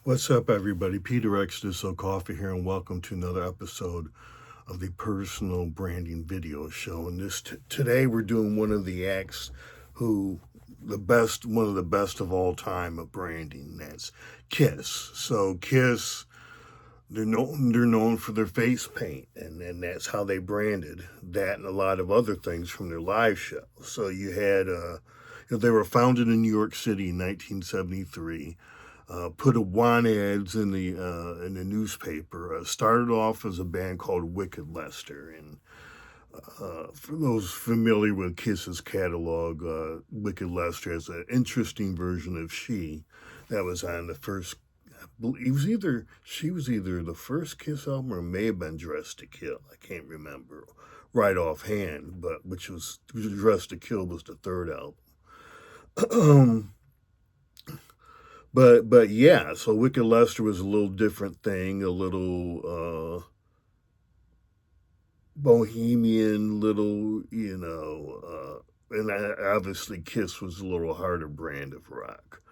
What's up, everybody? Peter X, So Coffee here, and welcome to another episode of the Personal Branding Video Show. And today we're doing one of the acts who one of the best of all time at branding. That's Kiss. So Kiss, they're known for their face paint, and that's how they branded that and a lot of other things from their live show. So you had, they were founded in New York City in 1973. Put a want ads in the newspaper. Started off as a band called Wicked Lester, and for those familiar with Kiss's catalog, Wicked Lester has an interesting version of She that was on the first. It was either she was either the first Kiss album or may have been Dressed to Kill. I can't remember right offhand, but which was Dressed to Kill was the third album. But yeah, so Wicked Lester was a little different thing, a little bohemian, little and obviously Kiss was a little harder brand of rock.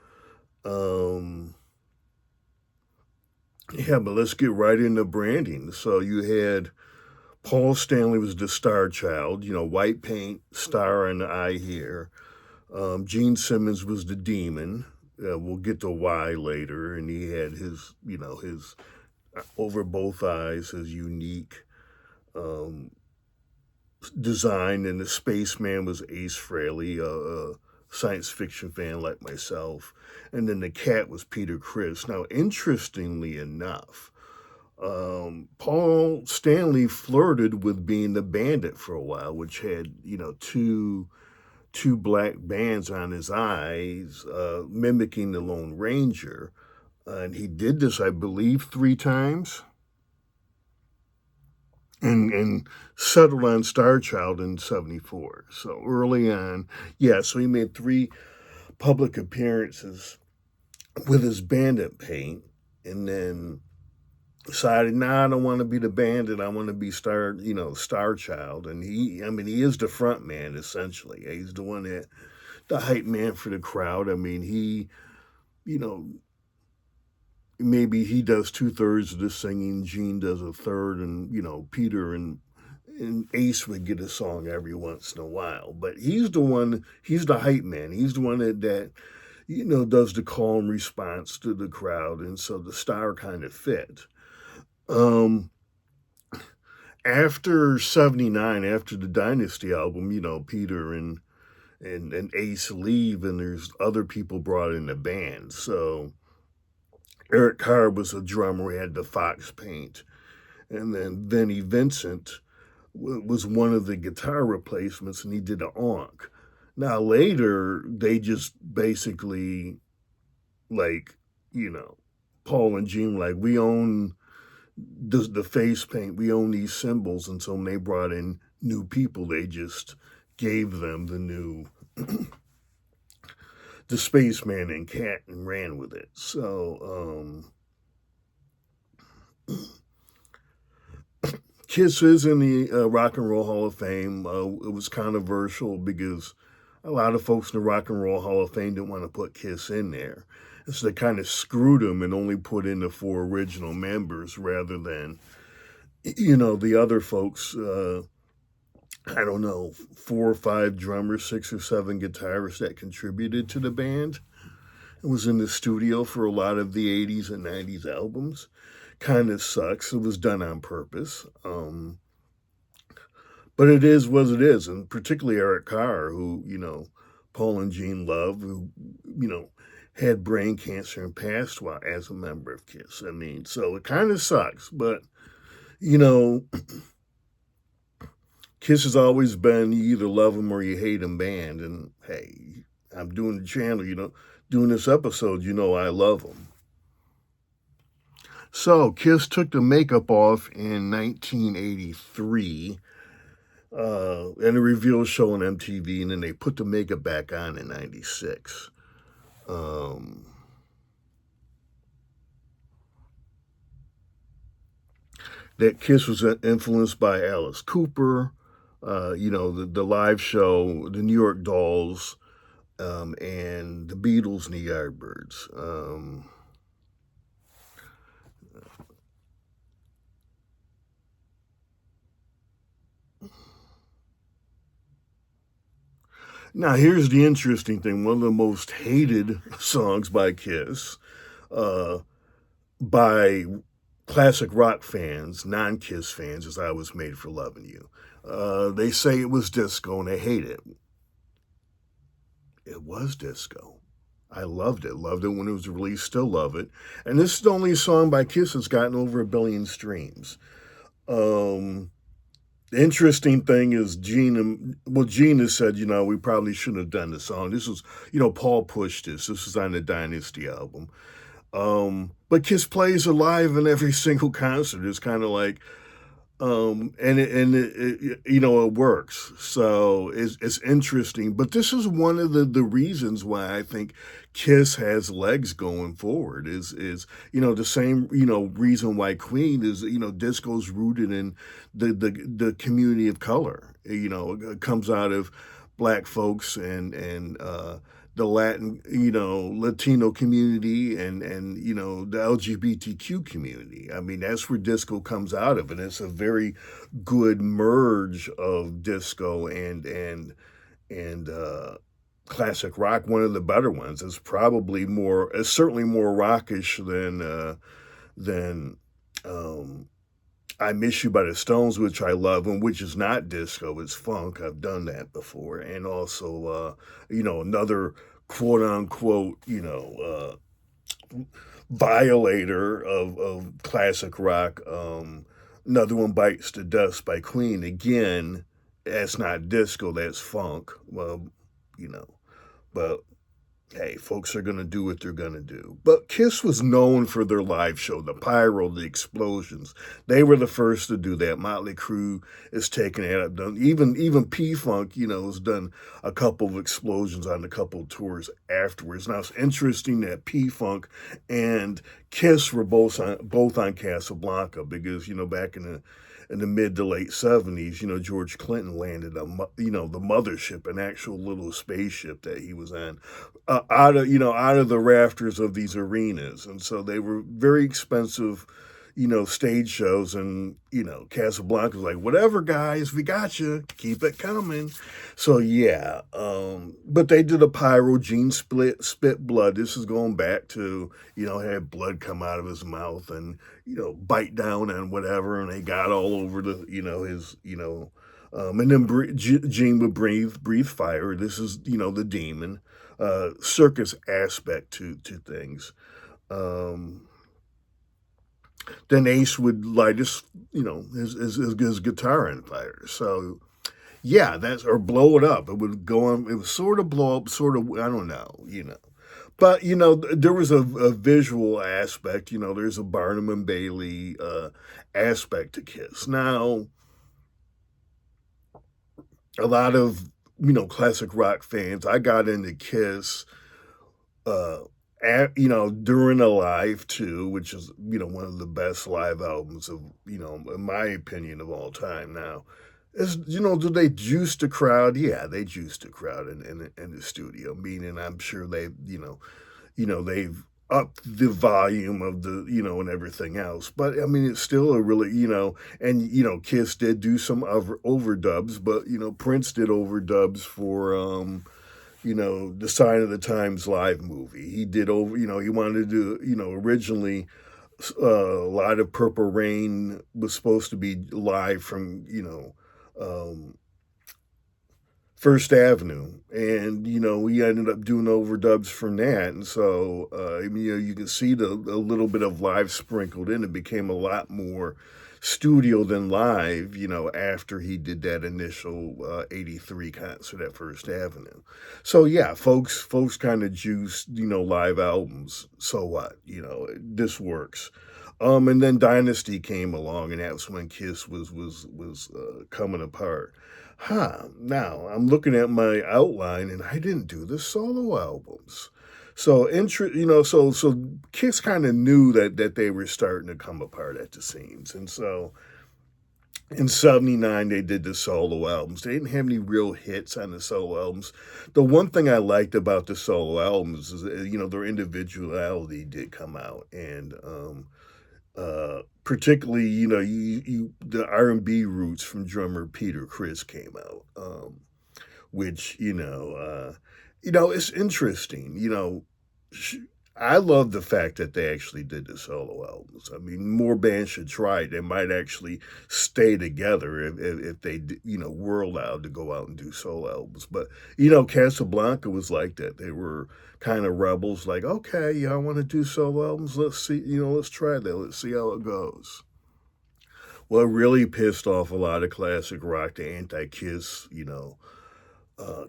Um, yeah, but let's get right into branding. So you had Paul Stanley was the star child, white paint, star on the eye here. Gene Simmons was the demon. We'll get to why later, and he had his over both eyes, his unique um, design, and the spaceman was Ace Frehley, a science fiction fan like myself, and then the cat was Peter Criss. Now, interestingly enough, Paul Stanley flirted with being the Bandit for a while, which had two black bands on his eyes, mimicking the Lone Ranger. And he did this, I believe, three times, and settled on Star Child in '74. So early on, yeah. So he made three public appearances with his Bandit paint, and then decided, nah, I don't want to be the Bandit. I want to be Star Child. And he is the front man essentially. He's the one that the hype man for the crowd. I mean, you know, maybe he does 2/3 of the singing, Gene does a third, and Peter and Ace would get a song every once in a while. But he's the one. He's the hype man. He's the one that does the call and response to the crowd, and so the star kind of fit. Um, After '79, after the Dynasty album, Peter and Ace leave, and there's other people brought in the band. So Eric Carr was a drummer, he had the Fox paint, and then Vinnie Vincent was one of the guitar replacements, and he did an onk. Now later, they just basically like, you know, Paul and Gene like, we own the face paint, we own these symbols, and so when they brought in new people, they just gave them the new the spaceman and cat and ran with it. So Kiss is in the Rock and Roll Hall of Fame. It was controversial because a lot of folks in the Rock and Roll Hall of Fame didn't want to put Kiss in there. And so they kind of screwed them and only put in the four original members rather than, the other folks. I don't know, four or five drummers, six or seven guitarists that contributed to the band. It was in the studio for a lot of the 80s and 90s albums. Kind of sucks. It was done on purpose. But it is what it is. And particularly Eric Carr, who, Paul and Gene love, who, had brain cancer and passed while as a member of Kiss. I mean, so it kind of sucks. But, you know, Kiss has always been you either love them or you hate them band. And hey, I'm doing the channel, doing this episode, I love them. So Kiss took the makeup off in 1983 and a reveal show on MTV, and then they put the makeup back on in '96. That Kiss was influenced by Alice Cooper, the live show, the New York Dolls, and the Beatles and the Yardbirds. Now, here's the interesting thing. One of the most hated songs by Kiss, uh, by classic rock fans, non-Kiss fans, is "I Was Made for Loving You." They say it was disco and they hate it. It was disco. I loved it. Loved it when it was released. Still love it. And this is the only song by Kiss that's gotten over 1 billion streams. Um, the interesting thing is Gina said, we probably shouldn't have done the song. This was, Paul pushed this. This was on the Dynasty album. But Kiss plays it live in every single concert. It's kind of like, it works. So it's interesting. But this is one of the reasons why I think Kiss has legs going forward. Is the same reason why Queen is disco's rooted in the community of color. It comes out of black folks and the Latin, Latino community and the LGBTQ community. I mean, that's where disco comes out of, and it's a very good merge of disco and classic rock. One of the better ones. It's certainly more rockish than I Miss You by the Stones, which I love, and which is not disco, it's funk. I've done that before. And also, another quote unquote, violator of classic rock. Another one, Bites the Dust by Queen. Again, that's not disco, that's funk. Well, but hey, folks are going to do what they're going to do. But Kiss was known for their live show, the pyro, the explosions. They were the first to do that. Motley Crue is taking it up. Even P-Funk, has done a couple of explosions on a couple of tours afterwards. Now, it's interesting that P-Funk and Kiss were both on Casablanca because, back in the mid to late 70s, George Clinton landed the mothership, an actual little spaceship that he was on, out of the rafters of these arenas. And so they were very expensive, stage shows. And, Casablanca was like, whatever, guys, we got you. Keep it coming. So, yeah. But they did a pyro. Gene spit blood. This is going back to, had blood come out of his mouth and, bite down on whatever. And they got all over his, and then Gene would breathe fire. This is, the demon. Circus aspect to things. Then Ace would light his guitar on fire. So yeah, or blow it up. It would go on. It would sort of blow up, sort of. I don't know. But there was a visual aspect. There's a Barnum and Bailey aspect to Kiss. Now, a lot of classic rock fans. I got into Kiss, during a live too, which is one of the best live albums of in my opinion of all time. Now, do they juice the crowd? Yeah, they juice the crowd in the studio. Meaning, I'm sure they've upped the volume of the and everything else. But I mean, it's still a really and Kiss did do some overdubs, but Prince did overdubs for the Sign of the Times live movie. He did he wanted to do originally. A lot of Purple Rain was supposed to be live from um, First Avenue, and we ended up doing overdubs from that, and so you can see a little bit of live sprinkled in. It became a lot more studio than live, after he did that initial '83 concert at First Avenue. So yeah, folks kind of juiced live albums. So what, this works. And then Dynasty came along, and that's when Kiss was coming apart. Now I'm looking at my outline, and I didn't do the solo albums. So so Kiss kind of knew that they were starting to come apart at the seams, and so in '79 they did the solo albums. They didn't have any real hits on the solo albums. The one thing I liked about the solo albums is their individuality did come out, and particularly the R&B roots from drummer Peter Criss came out. which, it's interesting. sh- I love the fact that they actually did the solo albums. I mean, more bands should try it. They might actually stay together if they, were allowed to go out and do solo albums. But, Casablanca was like that. They were kind of rebels, like, okay, yeah, I want to do solo albums. Let's see, let's try that. Let's see how it goes. Well, it really pissed off a lot of classic rock, the anti-Kiss,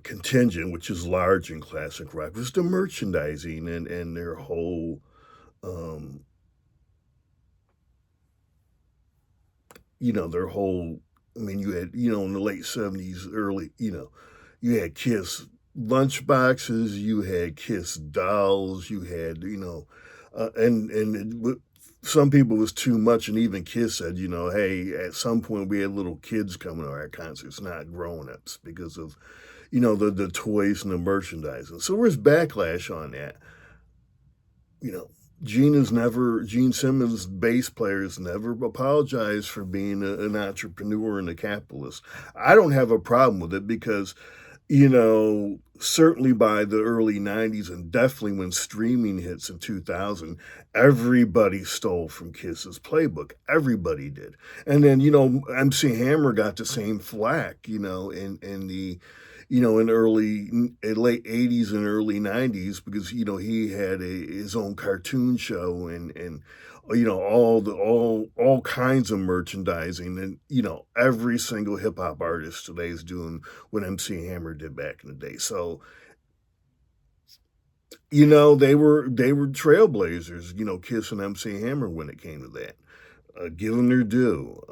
contingent, which is large in classic rock, was the merchandising and their whole, um, their whole. I mean, you had, in the late '70s, early, you had Kiss lunchboxes, you had Kiss dolls, you had, some people was too much, and even Kiss said, hey, at some point we had little kids coming to our concerts, not grown-ups, because of the toys and the merchandising. So there's backlash on that. You know, Gene Simmons, bass player, has never apologized for being an entrepreneur and a capitalist. I don't have a problem with it because, certainly by the early 90s and definitely when streaming hits in 2000, everybody stole from Kiss's playbook. Everybody did. And then, MC Hammer got the same flack, in the in late '80s and early '90s because he had his own cartoon show and all kinds of merchandising, and every single hip hop artist today is doing what MC Hammer did back in the day. So they were trailblazers, Kiss and MC Hammer when it came to that. Give them their due.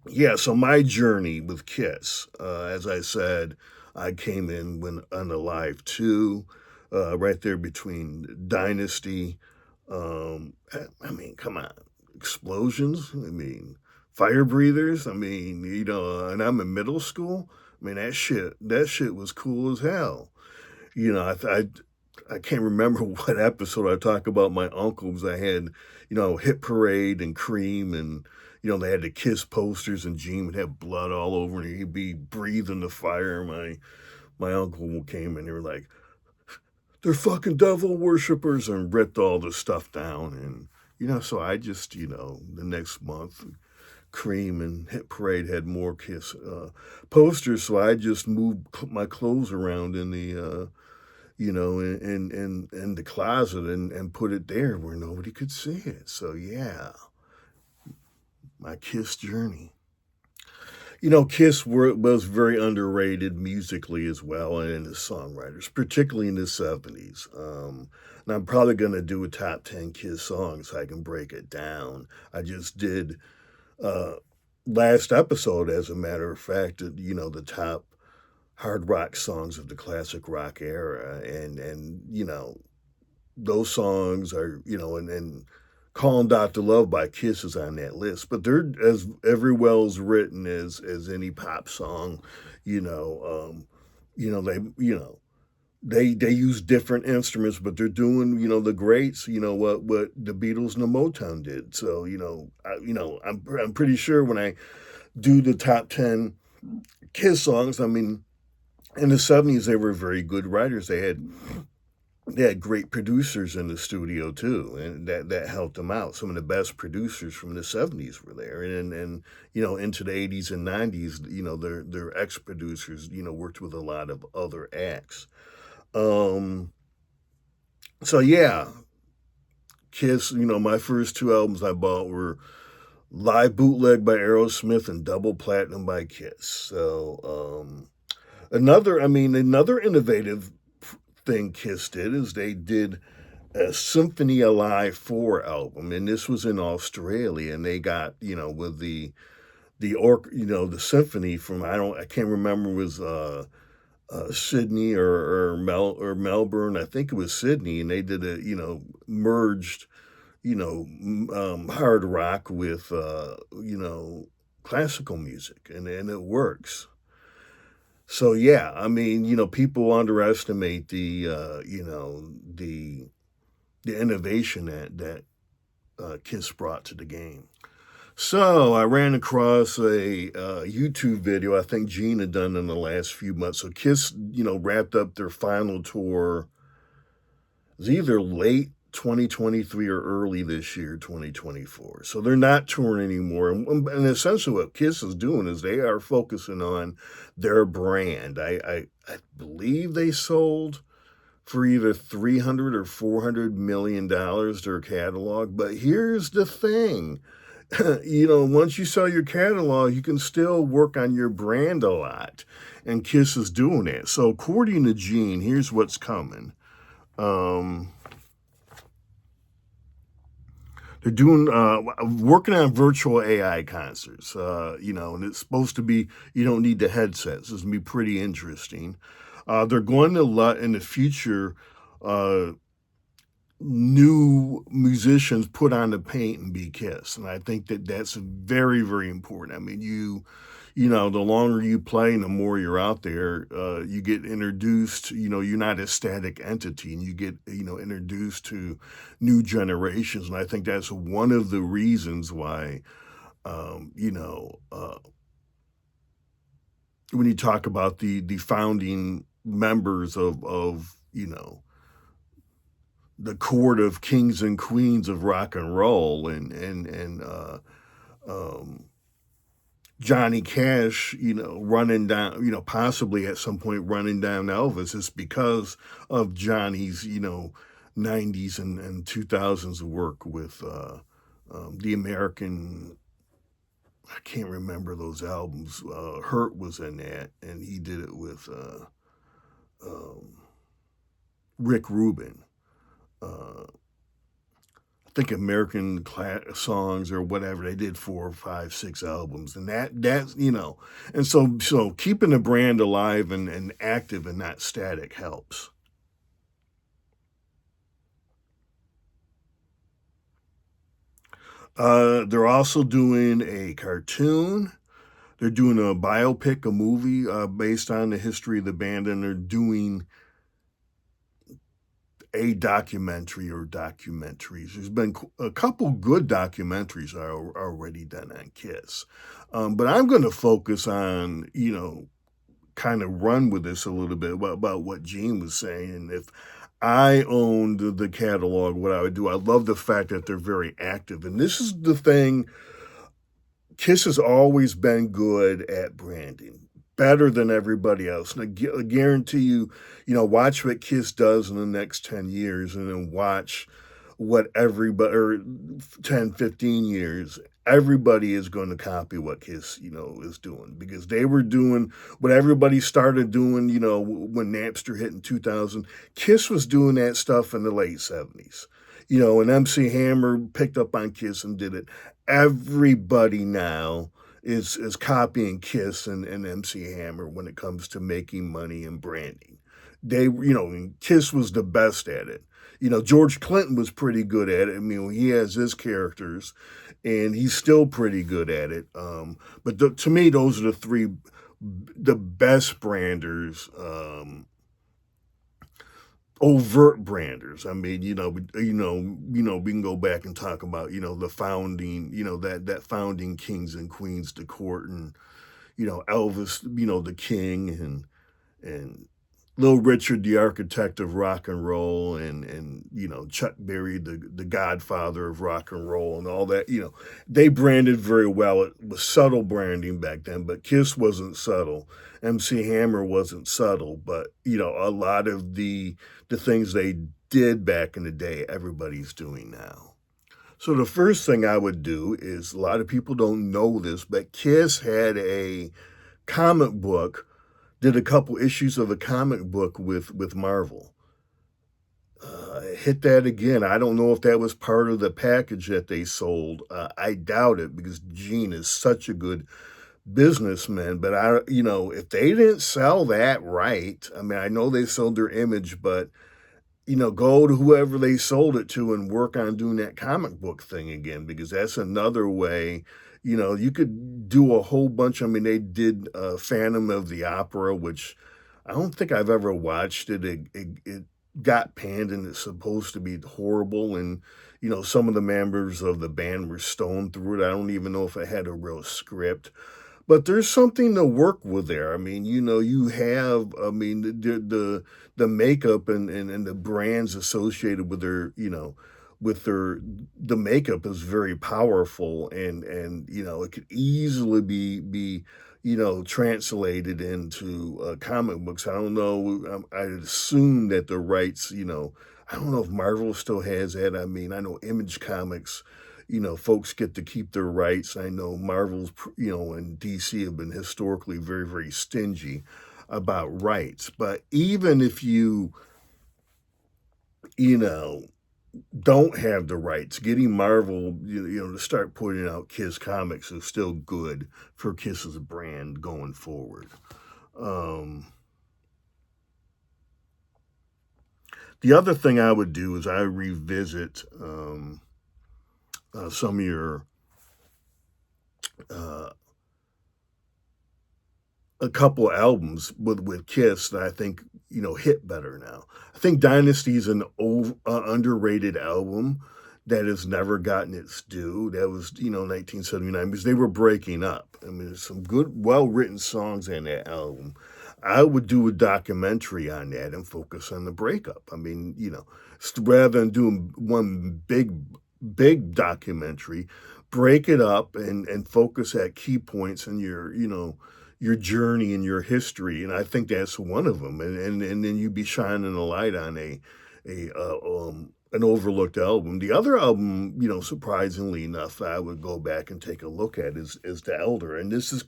Yeah, so my journey with Kiss, as I said, I came in when Unalive 2, right there between Dynasty. I mean, come on, explosions. I mean, fire breathers. I mean, and I'm in middle school. I mean, that shit was cool as hell. I can't remember what episode I talk about my uncles. I had, Hit Parade and Cream, and they had the Kiss posters, and Gene would have blood all over, and he'd be breathing the fire. My uncle came and they were like, "They're fucking devil worshippers," and ripped all the stuff down. And so I just, the next month, Cream and Hit Parade had more Kiss posters, so I just moved my clothes around in the in the closet and put it there where nobody could see it. So yeah, my Kiss journey. Kiss was very underrated musically as well and as songwriters, particularly in the '70s. And I'm probably going to do a top 10 Kiss songs so I can break it down. I just did uh, last episode, as a matter of fact, the top hard rock songs of the classic rock era. And those songs are, and Calling Dr. Love by Kiss is on that list, but they're as every well as written as any pop song, you know, um, they they use different instruments, but they're doing the greats, what the Beatles and the Motown did. So I'm pretty sure when I do the top 10 Kiss songs, I mean in the '70s they were very good writers. They had great producers in the studio too, and that helped them out. Some of the best producers from the '70s were there, and into the '80s and '90s, their ex producers worked with a lot of other acts. Um, so yeah, Kiss. My first two albums I bought were Live Bootleg by Aerosmith and Double Platinum by Kiss. So another innovative thing Kiss did is they did a Symphony Alive 4 album, and this was in Australia, and they got, with the symphony from, I can't remember, was Sydney or Melbourne. I think it was Sydney, and they did merged, hard rock with, classical music, and it works. So yeah, I mean, people underestimate the innovation that Kiss brought to the game. So I ran across a YouTube video I think Gene had done in the last few months. So Kiss, wrapped up their final tour. It was either late 2023 or early this year, 2024. So they're not touring anymore. And essentially what Kiss is doing is they are focusing on their brand. I believe they sold for either 300 or 400 million dollars their catalog. But here's the thing. Once you sell your catalog, you can still work on your brand a lot. And Kiss is doing that. So according to Gene, here's what's coming. They're doing working on virtual AI concerts, and it's supposed to be, you don't need the headsets. It's gonna be pretty interesting. They're going to let in the future new musicians put on the paint and be Kiss, and I think that that's very, very important. I mean, the longer you play and the more you're out there, you get introduced, you're not a static entity, and you get, introduced to new generations. And I think that's one of the reasons why, when you talk about the founding members of the court of kings and queens of rock and roll and um, Johnny Cash, running down, possibly at some point running down Elvis, is because of Johnny's, 90s and 2000s work with the American, I can't remember those albums. Hurt was in that, and he did it with um, Rick Rubin. Uh, I think American songs or whatever. They did 4 or 5, 6 albums, and that's and so keeping the brand alive and active and not static helps. They're also doing a cartoon. They're doing a biopic, a movie based on the history of the band, and they're doing a documentary or documentaries. There's been a couple good documentaries are already done on Kiss. But I'm going to focus on, kind of run with this a little bit about what Gene was saying. And if I owned the catalog, what I would do, I love the fact that they're very active. And this is the thing, Kiss has always been good at branding, better than everybody else. And I guarantee you, watch what Kiss does in the next 10 years and then watch what everybody, or 10, 15 years, everybody is going to copy what Kiss, is doing, because they were doing what everybody started doing, when Napster hit in 2000. Kiss was doing that stuff in the late 70s. And MC Hammer picked up on Kiss and did it. Everybody now is copying Kiss and MC Hammer when it comes to making money and branding. Kiss was the best at it. George Clinton was pretty good at it. I mean, he has his characters, and he's still pretty good at it. But to me, those are the best branders. Overt branders. I mean, we can go back and talk about, the founding, that founding kings and queens, the court, and, Elvis, the king, and Little Richard, the architect of rock and roll, and Chuck Berry, the godfather of rock and roll, and all that. They branded very well. It was subtle branding back then, but Kiss wasn't subtle. MC Hammer wasn't subtle, but a lot of the things they did back in the day, everybody's doing now. So the first thing I would do is, a lot of people don't know this, but Kiss had a comic book, did a couple issues of a comic book with Marvel. Hit that again. I don't know if that was part of the package that they sold. I doubt it, because Gene is such a good businessman. But if they didn't sell that right, I mean, I know they sold their image, but go to whoever they sold it to and work on doing that comic book thing again, because that's another way. You could do a whole bunch. I mean, they did Phantom of the Opera, which I don't think I've ever watched it. It got panned and it's supposed to be horrible. And, some of the members of the band were stoned through it. I don't even know if it had a real script. But there's something to work with there. I mean, you have, I mean, the makeup and the brands associated with the makeup is very powerful, and it could easily be translated into comic books. I don't know. I'd assume that the rights, I don't know if Marvel still has that. I mean, I know Image Comics, folks get to keep their rights. I know Marvel's, and DC have been historically very, very stingy about rights. But even if you know, don't have the rights, getting Marvel, to start putting out Kiss comics is still good for Kiss's brand going forward. The other thing I would do is I revisit some of your uh, a couple albums with Kiss that I think hit better now. I think Dynasty is an underrated album that has never gotten its due. That was 1979 because they were breaking up. I mean, there's some good, well written songs in that album. I would do a documentary on that and focus on the breakup. I mean, rather than doing one big documentary, break it up and focus at key points in your journey and your history, and I think that's one of them. And then you'd be shining a light on an overlooked album. The other album, surprisingly enough, I would go back and take a look at is The Elder, and this is,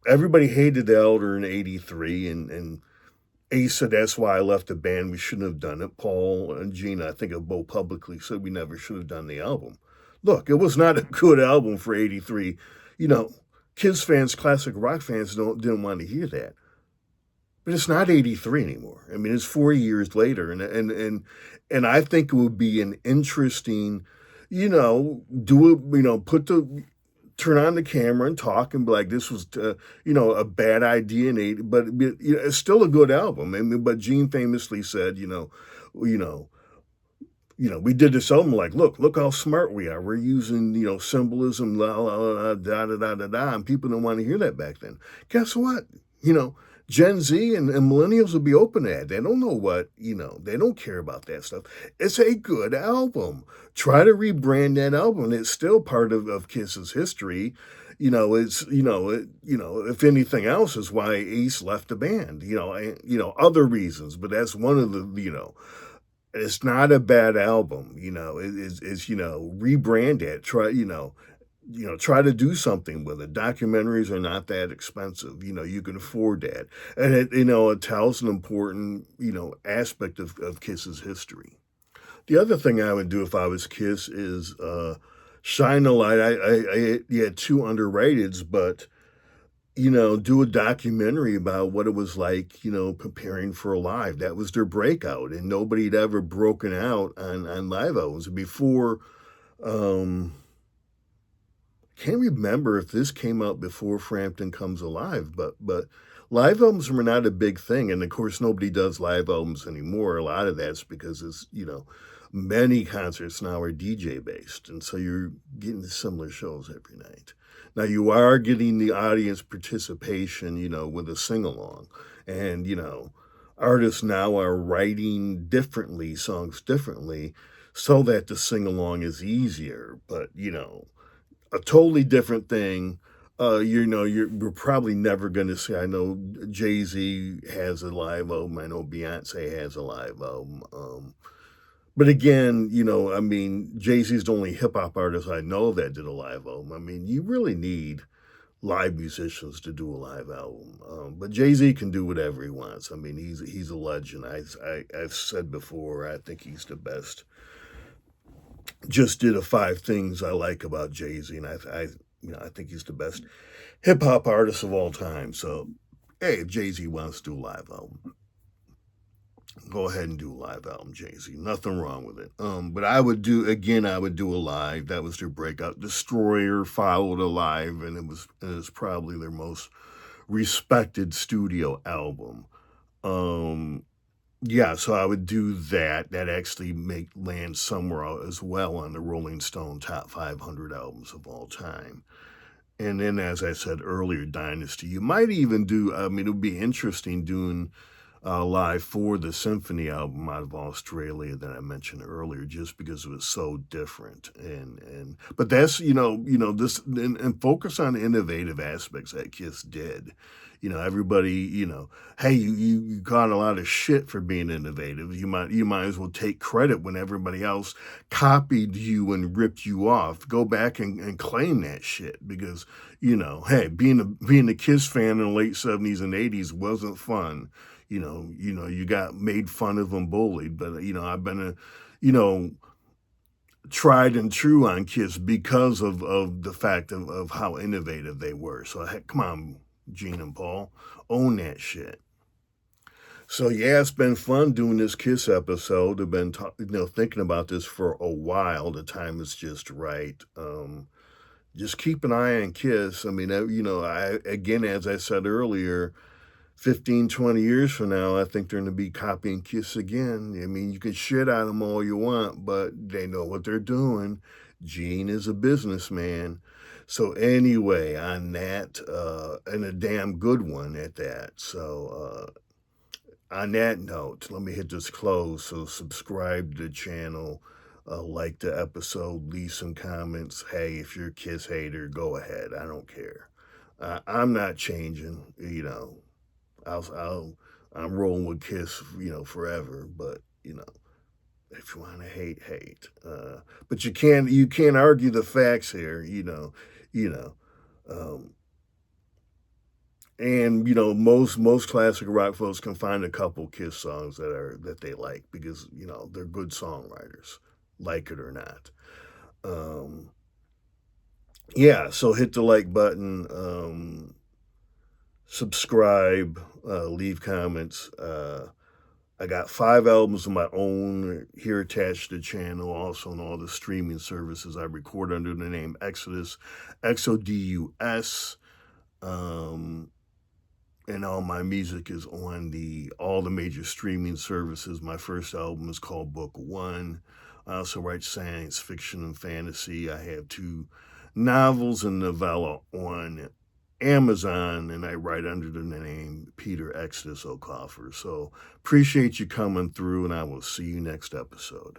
everybody hated The Elder in '83, and Ace said that's why I left the band. We shouldn't have done it. Paul and Gina, I think, have both publicly said we never should have done the album. Look, it was not a good album for '83. You know, Kiss fans, classic rock fans didn't want to hear that. But it's not '83 anymore. I mean, it's 4 years later, and I think it would be an interesting, do it, turn on the camera and talk and be like, this was, a bad idea in '80, but it's still a good album. I mean, but Gene famously said, you know, we did this album like, look how smart we are. We're using, symbolism, la la la, da da da da da, and people didn't want to hear that back then. Guess what? Gen Z and millennials will be open to that. They don't know they don't care about that stuff. It's a good album. Try to rebrand that album. It's still part of Kiss's history. It's, if anything else is why Ace left the band, other reasons, but that's one of the. It's not a bad album, it's rebrand it, try to do something with it. Documentaries are not that expensive, you can afford that. And it tells an important, aspect of Kiss's history. The other thing I would do if I was Kiss is shine a light. I had two underrateds, but do a documentary about what it was like, preparing for Alive. That was their breakout, and nobody had ever broken out on live albums before. Can't remember if this came out before Frampton Comes Alive, but live albums were not a big thing, and of course nobody does live albums anymore. A lot of that's because it's many concerts now are DJ based, and so you're getting similar shows every night. Now you are getting the audience participation, with a sing along, and artists now are writing songs differently, so that the sing along is easier. But a totally different thing. We're probably never going to see. I know Jay-Z has a live album. I know Beyonce has a live album. But again, I mean, Jay-Z's the only hip hop artist I know that did a live album. I mean, you really need live musicians to do a live album. But Jay-Z can do whatever he wants. I mean, he's a legend. I've said before, I think he's the best. Just did a 5 things I like about Jay-Z, and I think he's the best hip hop artist of all time. So, hey, if Jay-Z wants to do a live album, go ahead and do a live album, Jay-Z. Nothing wrong with it. But I would do a live. That was their breakout. Destroyer followed a live, and it was probably their most respected studio album. yeah, so I would do that. That actually make land somewhere as well on the Rolling Stone top 500 albums of all time. And then, as I said earlier, Dynasty. You might even do. I mean, it would be interesting doing live for the Symphony album out of Australia that I mentioned earlier, just because it was so different. But that's this and focus on innovative aspects that Kiss did. Everybody, hey, you got a lot of shit for being innovative. You might as well take credit when everybody else copied you and ripped you off. Go back and claim that shit because hey, being a Kiss fan in the late '70s and '80s wasn't fun. You got made fun of and bullied, but I've been tried and true on Kiss because of the fact of how innovative they were. So heck, come on, Gene and Paul, own that shit. So yeah, it's been fun doing this Kiss episode. I've been thinking about this for a while. The time is just right. Just keep an eye on Kiss. I mean, I again, as I said earlier, 15, 20 years from now, I think they're going to be copying Kiss again. I mean, you can shit on them all you want, but they know what they're doing. Gene is a businessman. So anyway, on that, and a damn good one at that. So on that note, let me hit this close. So subscribe to the channel, like the episode, leave some comments. Hey, if you're a Kiss hater, go ahead. I don't care. I'm not changing, I'm rolling with Kiss, forever. But if you want to hate, hate. But you can't argue the facts here. You know. Um, and most classic rock folks can find a couple Kiss songs that they like because they're good songwriters, like it or not. Um, yeah, so hit the like button, subscribe, leave comments. I got 5 albums of my own here attached to the channel, also on all the streaming services. I record under the name Exodus, XODUS. And all my music is on all the major streaming services. My first album is called Book One. I also write science fiction and fantasy. I have 2 novels and novella on Amazon, and I write under the name Peter Exodus O'Coffer. So appreciate you coming through, and I will see you next episode.